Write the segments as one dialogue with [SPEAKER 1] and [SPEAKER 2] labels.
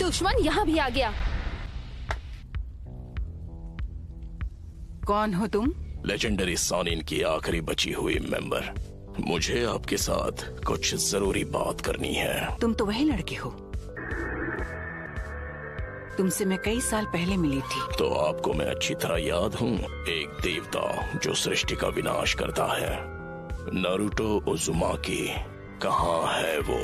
[SPEAKER 1] दुश्मन यहाँ भी आ गया।
[SPEAKER 2] कौन हो तुम?
[SPEAKER 3] लेजेंडरी सॉनिन की आखिरी बची हुई मेंबर। मुझे आपके साथ कुछ जरूरी बात करनी है।
[SPEAKER 2] तुम तो वही लड़के हो, तुमसे मैं कई साल पहले मिली थी।
[SPEAKER 3] तो आपको मैं अच्छी तरह याद हूँ, एक देवता जो सृष्टि का विनाश करता है। नारुतो उजुमाकी कहाँ है वो?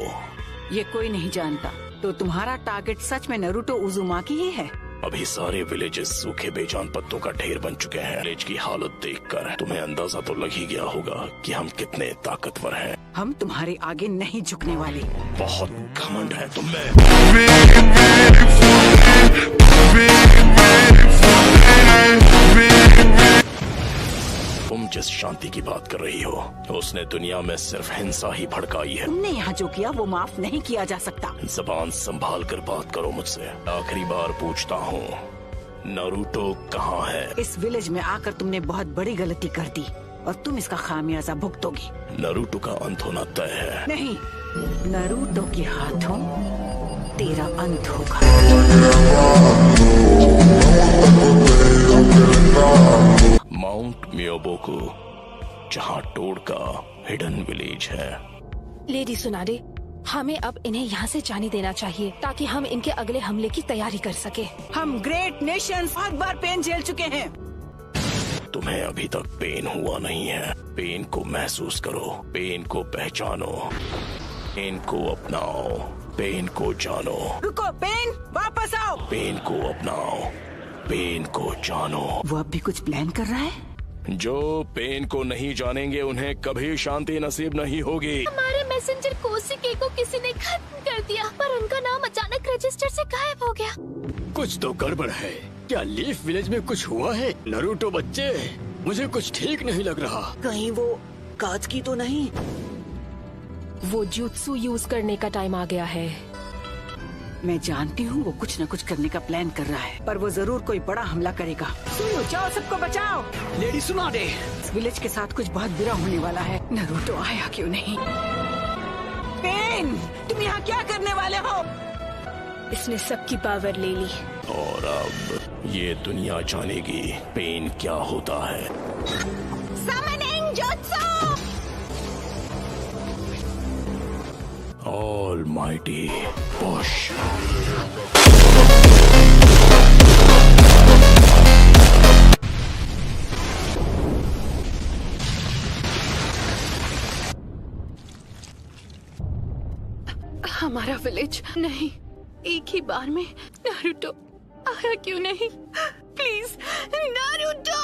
[SPEAKER 2] ये कोई नहीं जानता। तो तुम्हारा टारगेट सच में नारुतो उजुमाकी ही है?
[SPEAKER 3] अभी सारे विलेजेस सूखे बेजान पत्तों का ढेर बन चुके हैं। विलेज की हालत देखकर तुम्हें अंदाजा तो लग ही गया होगा कि हम कितने ताकतवर हैं।
[SPEAKER 2] हम तुम्हारे आगे नहीं झुकने वाले।
[SPEAKER 3] बहुत घमंड है तुम में। तुम जिस शांति की बात कर रही हो, उसने दुनिया में सिर्फ हिंसा ही भड़काई है।
[SPEAKER 2] तुमने यहाँ जो किया वो माफ नहीं किया जा सकता।
[SPEAKER 3] जबान संभाल कर बात करो मुझसे। आखिरी बार पूछता हूँ, नारुतो कहाँ है?
[SPEAKER 2] इस विलेज में आकर तुमने बहुत बड़ी गलती कर दी और तुम इसका खामियाजा भुगतोगी।
[SPEAKER 3] नारुतो का अंत होना तय है।
[SPEAKER 2] नहीं, नारुतो के हाथों तेरा अंत होगा।
[SPEAKER 3] माउंट मियोबोकू, जहाँ टोड का हिडन विलेज है।
[SPEAKER 1] लेडी सुनाडे, हमें अब इन्हें यहाँ से जाने देना चाहिए ताकि हम इनके अगले हमले की तैयारी कर सके।
[SPEAKER 2] हम ग्रेट नेशंस बहुत बार पेन झेल चुके हैं।
[SPEAKER 3] तुम्हें अभी तक पेन हुआ नहीं है। पेन को महसूस करो, पेन को पहचानो, पेन को अपनाओ, पेन को जानो।
[SPEAKER 2] रुको पेन, वापस आओ।
[SPEAKER 3] पेन को अपनाओ, पेन को जानो।
[SPEAKER 2] वो अब भी कुछ प्लान कर रहा है।
[SPEAKER 3] जो पेन को नहीं जानेंगे उन्हें कभी शांति नसीब नहीं होगी।
[SPEAKER 1] हमारे मैसेंजर कोशिके को किसी ने खत्म कर दिया, पर उनका नाम अचानक रजिस्टर से गायब हो गया।
[SPEAKER 4] कुछ तो गड़बड़ है। क्या लीफ विलेज में कुछ हुआ है? नारुतो बच्चे, मुझे कुछ ठीक नहीं लग रहा।
[SPEAKER 2] कहीं वो काज की तो नहीं?
[SPEAKER 1] वो जुत्सु यूज करने का टाइम आ गया है।
[SPEAKER 2] मैं जानती हूँ वो कुछ न कुछ करने का प्लान कर रहा है, पर वो जरूर कोई बड़ा हमला करेगा। सुनो, जाओ सबको बचाओ।
[SPEAKER 4] लेडी सुनाडे,
[SPEAKER 2] इस विलेज के साथ कुछ बहुत बुरा होने वाला है। नारुतो आया क्यों नहीं? पेन, तुम यहाँ क्या करने वाले हो?
[SPEAKER 1] इसने सबकी पावर ले ली
[SPEAKER 3] और अब ये दुनिया जानेगी पेन क्या होता है।
[SPEAKER 1] Summoning jutsu!
[SPEAKER 3] Almighty push.
[SPEAKER 1] हमारा विलेज नहीं, एक ही बार में नारुतो आया क्यों नहीं? Please Naruto!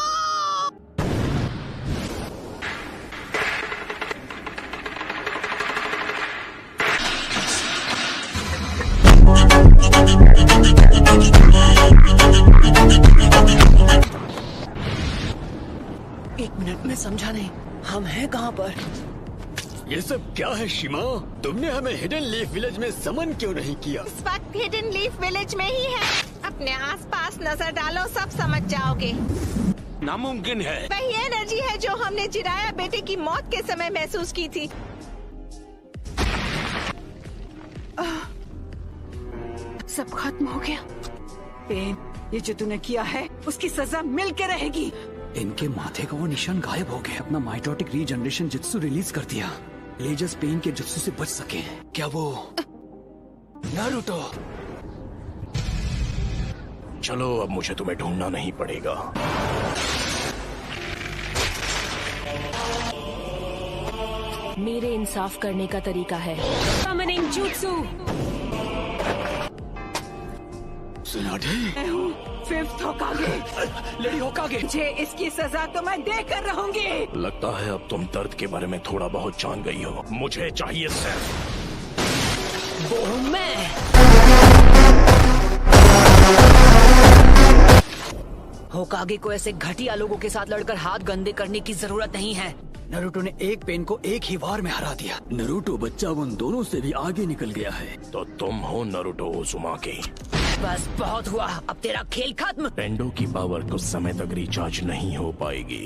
[SPEAKER 2] एक मिनट में समझा नहीं, हम हैं कहाँ पर?
[SPEAKER 4] ये सब क्या है शिमा? तुमने हमें हिडन लीफ विलेज में समन क्यों नहीं किया?
[SPEAKER 5] इस वक्त हिडन लीफ विलेज में ही है। अपने आसपास नजर डालो, सब समझ जाओगे।
[SPEAKER 4] नामुमकिन है।
[SPEAKER 5] वही एनर्जी है जो हमने जिराया बेटे की मौत के समय महसूस की थी।
[SPEAKER 2] सब खत्म हो गया। पेन, ये जो तूने किया है उसकी सजा मिल के रहेगी।
[SPEAKER 6] इनके माथे का वो निशान गायब हो गया। अपना माइटोटिक रीजनरेशन जुत्सु रिलीज कर दिया। लेजर्स पेन के जुत्सु से बच सके। क्या वो नारुतो?
[SPEAKER 3] चलो अब मुझे तुम्हें ढूंढना नहीं पड़ेगा।
[SPEAKER 1] मेरे इंसाफ करने का तरीका है। Summoning jutsu!
[SPEAKER 4] सुनाडे,
[SPEAKER 2] मैं हूँ फिफ्थ होकागे।
[SPEAKER 4] लेडी होकागे।
[SPEAKER 2] मुझे इसकी सजा तो मैं देकर रहूंगी।
[SPEAKER 3] लगता है अब तुम दर्द के बारे में थोड़ा बहुत जान गई हो। मुझे चाहिए सिर्फ
[SPEAKER 1] वो मैं।
[SPEAKER 2] होकागे को ऐसे घटिया लोगों के साथ लड़कर हाथ गंदे करने की जरूरत नहीं है।
[SPEAKER 6] नारुतो ने एक पेन को एक ही वार में हरा दिया। नारुतो बच्चा उन दोनों से भी आगे निकल गया है।
[SPEAKER 3] तो तुम हो नारुतो उजुमाकी।
[SPEAKER 2] बस बहुत हुआ, अब तेरा खेल खत्म।
[SPEAKER 3] पेंडो की पावर कुछ समय तक रिचार्ज नहीं हो पाएगी।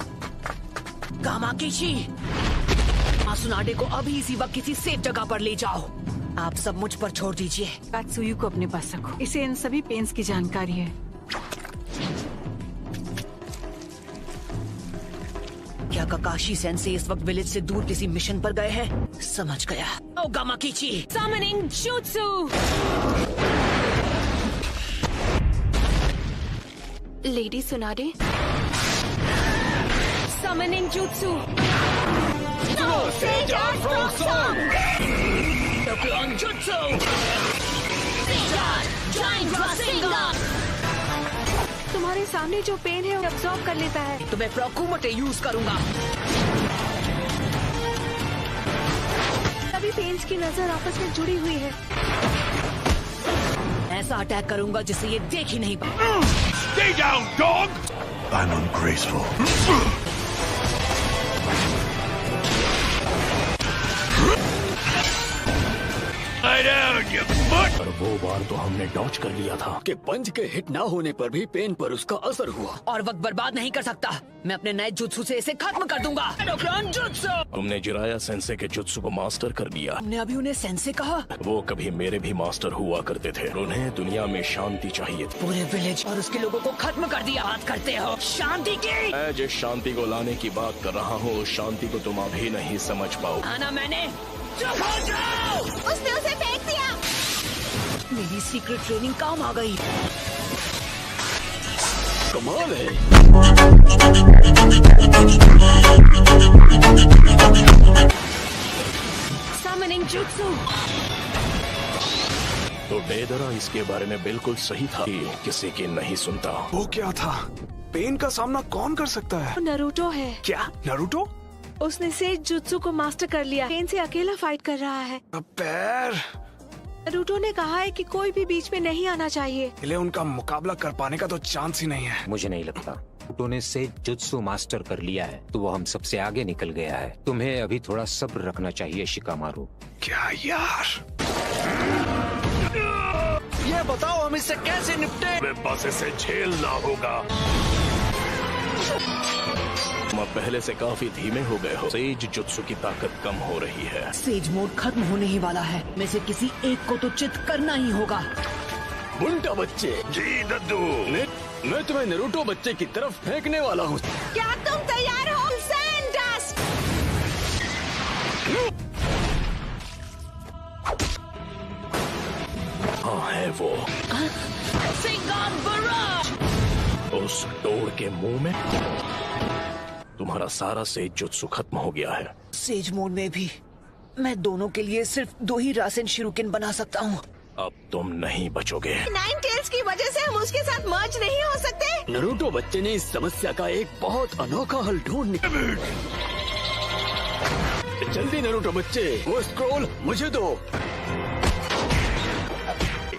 [SPEAKER 2] कामाकिशी, मासुनाडे को अभी इसी वक्त किसी सेफ जगह पर ले जाओ। आप सब मुझ पर छोड़ दीजिए। कात्सुयु को अपने पास रखो, इसे इन सभी पेन्स की जानकारी है। क्या काकाशी सेंसे इस वक्त विलेज से दूर किसी मिशन पर गए हैं? समझ गया। ओगामा कीची
[SPEAKER 1] Summoning Jutsu! Lady Tsunade Summoning Jutsu! तुम्हारे सामने जो पेन है वो अब्सॉर्ब कर लेता है।
[SPEAKER 2] तो मैं प्रोकुमोटे यूज करूंगा।
[SPEAKER 1] सभी पेन्स की नजर आपस में जुड़ी हुई है।
[SPEAKER 2] ऐसा अटैक करूंगा जिसे ये देख ही नहीं पाए।
[SPEAKER 3] Stay down, dog! I'm ungraceful. Lie down, you butt! पर वो बार तो हमने डॉच कर लिया था।
[SPEAKER 4] कि पंच के हिट ना होने पर भी पेन पर उसका असर हुआ।
[SPEAKER 2] और वक्त बर्बाद नहीं कर सकता। मैं अपने नए जुत्सु से इसे खत्म कर दूंगा। Endocrine jutsu!
[SPEAKER 3] तुमने जिराया सेंसे के जुत्सु को मास्टर कर लिया।
[SPEAKER 2] हमने अभी उन्हें सेंसे कहा।
[SPEAKER 3] वो कभी मेरे भी मास्टर हुआ करते थे। उन्हें दुनिया में शांति चाहिए थी।
[SPEAKER 2] पूरे विलेज और उसके लोगों को खत्म कर दिया। बात करते हो शांति की?
[SPEAKER 3] मैं जिस शांति को लाने की बात कर रहा हूँ उस शांति को तुम अभी नहीं समझ पाओ।
[SPEAKER 2] आना मैंने। चुप हो जाओ!
[SPEAKER 5] उसने उसे फेंक दिया।
[SPEAKER 2] मेरी सीक्रेट ट्रेनिंग काम आ गई।
[SPEAKER 4] कमाल है।
[SPEAKER 1] Summoning Jutsu!
[SPEAKER 3] तो डेदरा इसके बारे में बिल्कुल सही था कि किसी की नहीं सुनता।
[SPEAKER 7] वो क्या था? पेन का सामना कौन कर सकता है?
[SPEAKER 1] नरूटो है।
[SPEAKER 7] क्या नारुतो?
[SPEAKER 1] उसने सेज जुत्सु को मास्टर कर लिया। पेन से अकेला फाइट कर रहा है।
[SPEAKER 7] पैर
[SPEAKER 1] नरूटो ने कहा है कि कोई भी बीच में नहीं आना चाहिए।
[SPEAKER 7] इले उनका मुकाबला कर पाने का तो चांस ही नहीं है।
[SPEAKER 8] मुझे नहीं लगता। उन्होंने से जुत्सु मास्टर कर लिया है तो वो हम सबसे आगे निकल गया है। तुम्हें अभी थोड़ा सब्र रखना चाहिए शिकामारू।
[SPEAKER 7] क्या यार?
[SPEAKER 6] ये बताओ हम इससे कैसे निपटे?
[SPEAKER 3] मैं बस इसे झेलना होगा। तुम अब पहले से काफी धीमे हो गए हो। सेज जुत्सु की ताकत कम हो रही है।
[SPEAKER 2] सेज मोड खत्म होने ही वाला है। में से किसी एक को तो चित करना ही होगा।
[SPEAKER 4] बुंटा बच्चे।
[SPEAKER 3] जी दद्दू।
[SPEAKER 4] मैं तुम्हें नारुतो बच्चे की तरफ फेंकने वाला हूँ।
[SPEAKER 5] क्या तुम तैयार हो? सैंडस्ट!
[SPEAKER 3] हाँ है वो। उस डोर के मुंह में तुम्हारा सारा सेज जुत्सु खत्म हो गया है।
[SPEAKER 2] सेज मोड में भी मैं दोनों के लिए सिर्फ 2 ही रासेन शिरुकिन बना सकता हूँ।
[SPEAKER 3] अब तुम नहीं बचोगे।
[SPEAKER 5] नाइन टेल्स की वजह से हम उसके साथ मर्ज नहीं हो सकते।
[SPEAKER 4] नारुतो बच्चे ने इस समस्या का एक बहुत अनोखा हल ढूंढ निकाला। जल्दी नारुतो बच्चे, वो स्क्रॉल मुझे दो।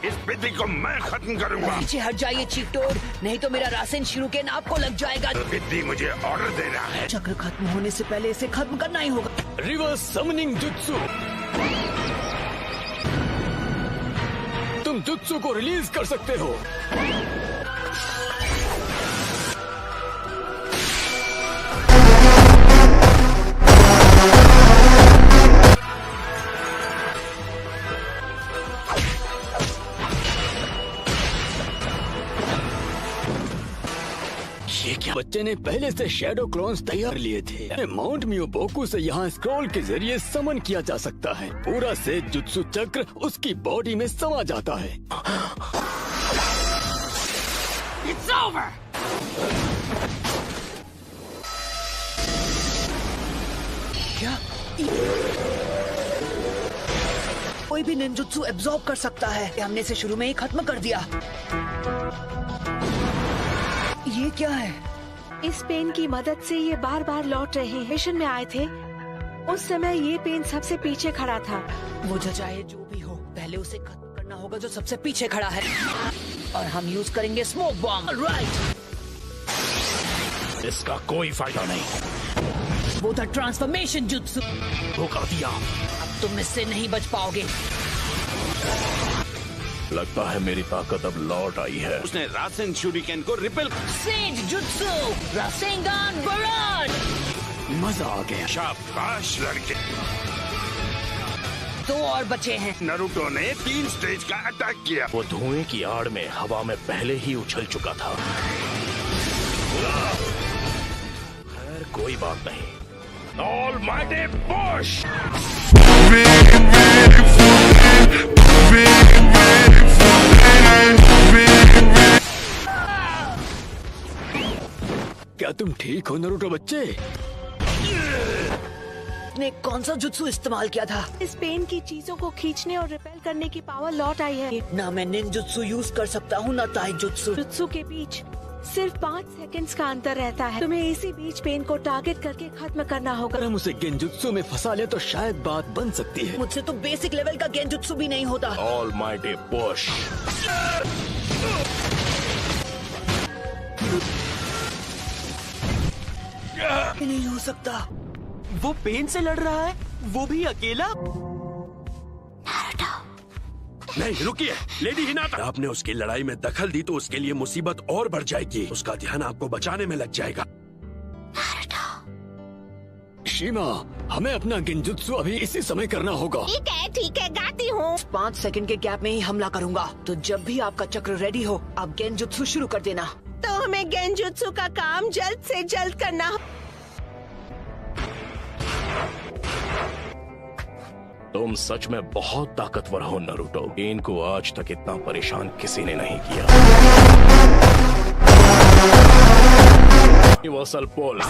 [SPEAKER 3] इस बिजली को मैं खत्म करूंगा।
[SPEAKER 2] पीछे हट जाइए चीटोर, नहीं तो मेरा रासेन शिरुकिन आपको लग जाएगा।
[SPEAKER 3] बिजली मुझे ऑर्डर देना है।
[SPEAKER 2] चक्र खत्म होने से पहले इसे खत्म करना ही होगा।
[SPEAKER 4] Reverse summoning jutsu. तुम जुत्सु को रिलीज कर सकते हो। ये क्या? बच्चे ने पहले से शैडो क्लोन्स तैयार लिए थे। माउंट मियोबोकू से यहाँ स्क्रॉल के जरिए समन किया जा सकता है। पूरा से जुत्सु चक्र उसकी बॉडी में समा जाता है।
[SPEAKER 2] It's over! क्या? कोई भी निंजुत्सु एब्जॉर्ब कर सकता है। हमने इसे शुरू में ही खत्म कर दिया। ये क्या है?
[SPEAKER 1] इस पेन की मदद से ये बार बार लौट रहे हैं। मिशन में आए थे उस समय ये पेन सबसे पीछे खड़ा था।
[SPEAKER 2] वो चाहे जो भी हो, पहले उसे खत्म करना होगा जो सबसे पीछे खड़ा है। और हम यूज करेंगे स्मोक बॉम्ब। राइट।
[SPEAKER 3] इसका कोई फायदा नहीं।
[SPEAKER 2] वो था ट्रांसफॉर्मेशन जुत्सु।
[SPEAKER 3] धोखा दिया।
[SPEAKER 2] अब तुम इससे नहीं बच पाओगे।
[SPEAKER 3] लगता है मेरी ताकत अब लौट आई है।
[SPEAKER 9] उसने रासेन शूरिकेन को रिपेल।
[SPEAKER 2] सेज जुत्सु रासेंगान बराड।
[SPEAKER 4] मजा आ गया।
[SPEAKER 3] शाबाश लड़के।
[SPEAKER 2] 2 और बचे हैं।
[SPEAKER 9] नारुतो ने 3 स्टेज का अटैक किया।
[SPEAKER 3] वो धुएं की आड़ में हवा में पहले ही उछल चुका था। खैर कोई बात नहीं। Almighty push!
[SPEAKER 4] क्या तुम ठीक हो नारुतो बच्चे?
[SPEAKER 2] ने कौन सा जुत्सु इस्तेमाल किया था?
[SPEAKER 5] इस पेन की चीजों को खींचने और रिपेल करने की पावर लौट आई है।
[SPEAKER 2] ना मैं निंजुत्सु यूज कर सकता हूँ ना ताइजुत्सु।
[SPEAKER 5] जुत्सु के बीच सिर्फ 5 सेकंड्स का अंतर रहता है। तुम्हें इसी बीच पेन को टारगेट करके खत्म करना होगा।
[SPEAKER 4] अगर हम उसे गेंजुत्सु में फंसा ले तो शायद बात बन सकती है।
[SPEAKER 2] मुझसे तो बेसिक लेवल का गेंजुत्सु भी नहीं होता।
[SPEAKER 3] Almighty push!
[SPEAKER 2] नहीं हो सकता।
[SPEAKER 6] वो पेन से लड़ रहा है, वो भी अकेला।
[SPEAKER 9] नहीं रुकिए, लेडी हिनाटा। आपने उसकी लड़ाई में दखल दी तो उसके लिए मुसीबत और बढ़ जाएगी। उसका ध्यान आपको बचाने में लग जाएगा।
[SPEAKER 4] शीमा, हमें अपना गेंजुत्सु अभी इसी समय करना होगा।
[SPEAKER 5] ठीक है, गाती हूँ।
[SPEAKER 2] 5 सेकंड के गैप में ही हमला करूंगा। तो जब भी आपका चक्र रेडी हो, आप गेंजुत्सु शुरू कर देना।
[SPEAKER 5] तो हमें गेंजुत्सु का काम जल्द से जल्द करना।
[SPEAKER 3] तुम सच में बहुत ताकतवर हो नारुतो। पेन को आज तक इतना परेशान किसी ने नहीं किया। Universal push!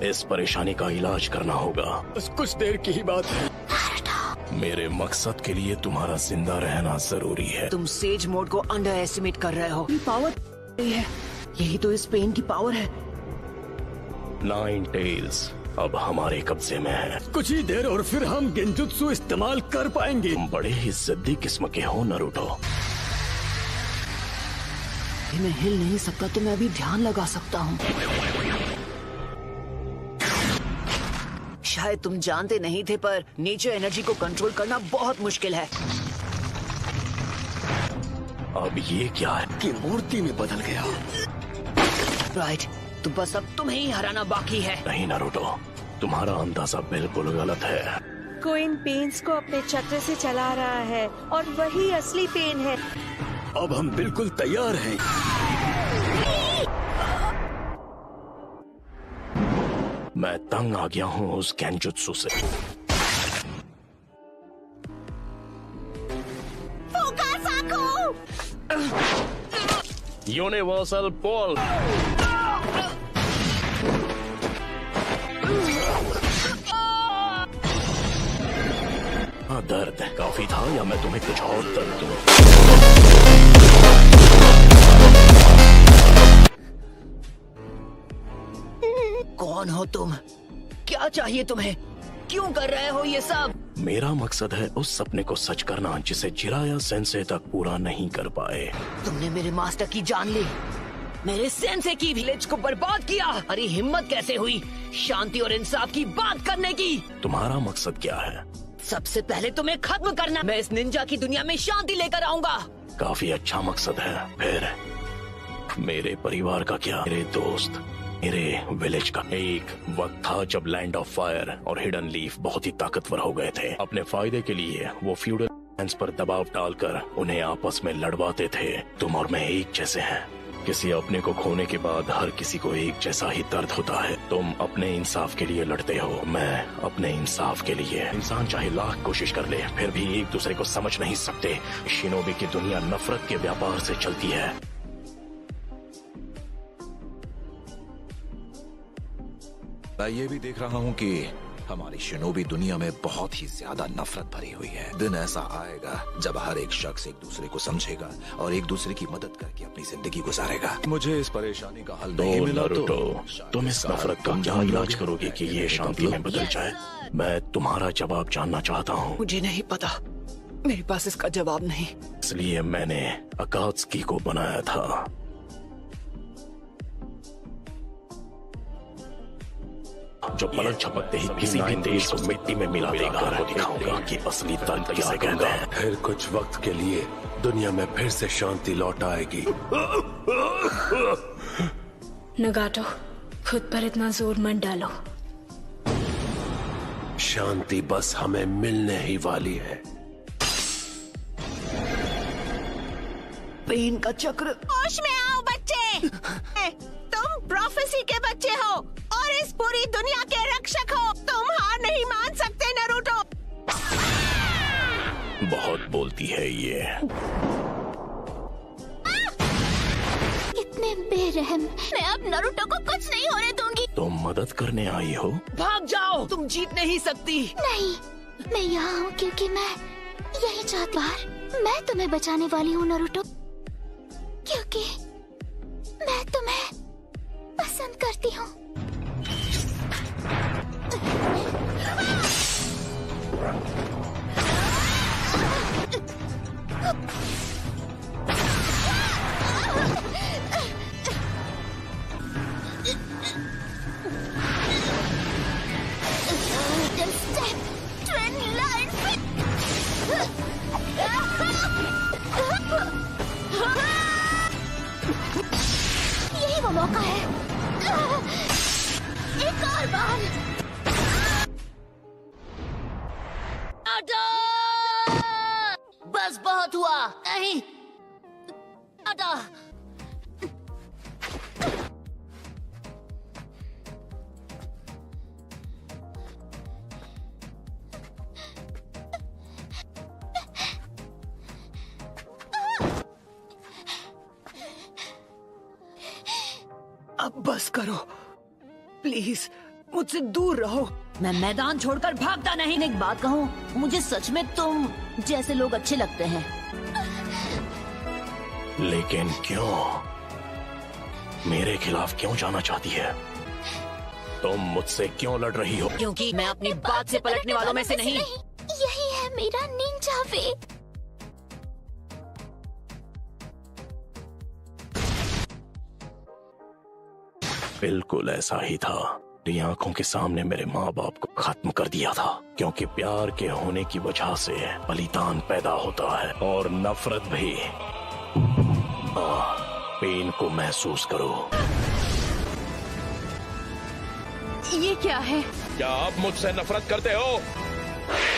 [SPEAKER 3] इस परेशानी का इलाज करना होगा।
[SPEAKER 4] बस कुछ देर की ही बात है।
[SPEAKER 3] मेरे मकसद के लिए तुम्हारा जिंदा रहना जरूरी है।
[SPEAKER 2] तुम सेज मोड को अंडर एस्टिमेट कर रहे हो। ये पावर है, यही तो इस पेन की पावर है।
[SPEAKER 3] 9 टेल्स अब हमारे कब्जे में है।
[SPEAKER 4] कुछ ही देर और फिर हम गेंजुत्सु इस्तेमाल कर पाएंगे।
[SPEAKER 3] तुम बड़े ही जिद्दी किस्म के हो नारुतो।
[SPEAKER 2] मैं हिल नहीं सकता तो मैं अभी ध्यान लगा सकता हूँ। शायद तुम जानते नहीं थे पर नेचर एनर्जी को कंट्रोल करना बहुत मुश्किल है।
[SPEAKER 3] अब ये क्या है?
[SPEAKER 4] कि मूर्ति में बदल गया।
[SPEAKER 2] राइट, तो बस अब तुम्हें ही हराना बाकी है।
[SPEAKER 3] नहीं नारुतो, तुम्हारा अंदाजा बिल्कुल गलत है।
[SPEAKER 5] कोई इन पेन्स को अपने चक्र से चला रहा है और वही असली पेन है।
[SPEAKER 4] अब हम बिल्कुल तैयार हैं।
[SPEAKER 3] मैं तंग आ गया हूँ उस गेंजुत्सु से। Universal push! दर्द काफी था या मैं तुम्हें कुछ और दर्द दूं?
[SPEAKER 2] कौन हो तुम? क्या चाहिए तुम्हें? क्यों कर रहे हो ये सब?
[SPEAKER 3] मेरा मकसद है उस सपने को सच करना जिसे जिराया सेंसे तक पूरा नहीं कर पाए।
[SPEAKER 2] तुमने मेरे मास्टर की जान ली, मेरे सेंसे की विलेज को बर्बाद किया। अरे हिम्मत कैसे हुई शांति और इंसाफ की बात करने की?
[SPEAKER 3] तुम्हारा मकसद क्या है?
[SPEAKER 2] सबसे पहले तुम्हें खत्म करना। मैं इस निंजा की दुनिया में शांति लेकर आऊंगा।
[SPEAKER 3] काफी अच्छा मकसद है। फिर मेरे परिवार का क्या? मेरे दोस्त, मेरे विलेज का? एक वक्त था जब लैंड ऑफ फायर और हिडन लीफ बहुत ही ताकतवर हो गए थे। अपने फायदे के लिए वो फ्यूडल लैंड्स पर दबाव डालकर उन्हें आपस में लड़वाते थे। तुम और मैं एक जैसे हैं। किसी अपने को खोने के बाद हर किसी को एक जैसा ही दर्द होता है। तुम अपने इंसाफ के लिए लड़ते हो, मैं अपने इंसाफ के लिए। इंसान चाहे लाख कोशिश कर ले फिर भी एक दूसरे को समझ नहीं सकते। शिनोबी की दुनिया नफरत के व्यापार से चलती है।
[SPEAKER 10] मैं ये भी देख रहा हूँ कि हमारी शिनोबी दुनिया में बहुत ही ज्यादा नफरत भरी हुई है। दिन ऐसा आएगा जब हर एक शख्स एक दूसरे को समझेगा और एक दूसरे की मदद करके अपनी जिंदगी गुजारेगा। मुझे इस परेशानी का हल नहीं मिला तो
[SPEAKER 3] तुम इस नफरत का क्या इलाज करोगे कि ये शांति में बदल जाए? मैं तुम्हारा जवाब जानना चाहता हूँ।
[SPEAKER 2] मुझे नहीं पता, मेरे पास इसका जवाब नहीं।
[SPEAKER 3] इसलिए मैंने अकात्सुकी को बनाया था। जो पलक झपकते ही किसी भी देश को मिट्टी में मिला देगा। दिखाऊंगा कि असली दर्द किसे कहते हैं।
[SPEAKER 9] फिर कुछ वक्त के लिए दुनिया में फिर से शांति लौट आएगी।
[SPEAKER 1] नगाटो, खुद पर इतना जोर मत डालो।
[SPEAKER 9] शांति बस हमें मिलने ही वाली है।
[SPEAKER 2] पेन का चक्र।
[SPEAKER 5] होश में आओ बच्चे। तुम प्रोफेसी के बच्चे हो और इस पूरी दुनिया के रक्षक हो। तुम हार नहीं मान सकते नारुतो।
[SPEAKER 3] बहुत बोलती है ये।
[SPEAKER 1] इतने बेरहम। मैं अब नारुतो को कुछ नहीं होने दूंगी।
[SPEAKER 3] तुम मदद करने आई हो?
[SPEAKER 2] भाग जाओ, तुम जीत नहीं सकती।
[SPEAKER 1] नहीं, मैं यहाँ हूँ क्योंकि मैं यही चाहती हूँ। मैं तुम्हें बचाने वाली हूँ नारुतो, क्योंकि मैं तुम्हें पसंद करती हूँ। यही वो मौका है। एक और बार।
[SPEAKER 2] बस बहुत हुआ। नहीं अदा। अब बस करो प्लीज, मुझसे दूर रहो।
[SPEAKER 11] मैं मैदान छोड़कर भागता नहीं। एक बात कहूँ, मुझे सच में तुम जैसे लोग अच्छे लगते हैं।
[SPEAKER 3] लेकिन क्यों? मेरे खिलाफ क्यों जाना चाहती है? तुम मुझसे क्यों लड़ रही हो?
[SPEAKER 2] क्योंकि मैं अपनी बात से पलटने वालों में से नहीं।
[SPEAKER 1] यही है मेरा निंजा वे।
[SPEAKER 3] बिल्कुल ऐसा ही था। मेरी आंखों के सामने मेरे माँ बाप को खत्म कर दिया था, क्योंकि प्यार के होने की वजह से बलिदान पैदा होता है और नफरत भी। पेन को महसूस करो।
[SPEAKER 1] ये क्या है?
[SPEAKER 3] क्या आप मुझसे नफरत करते हो?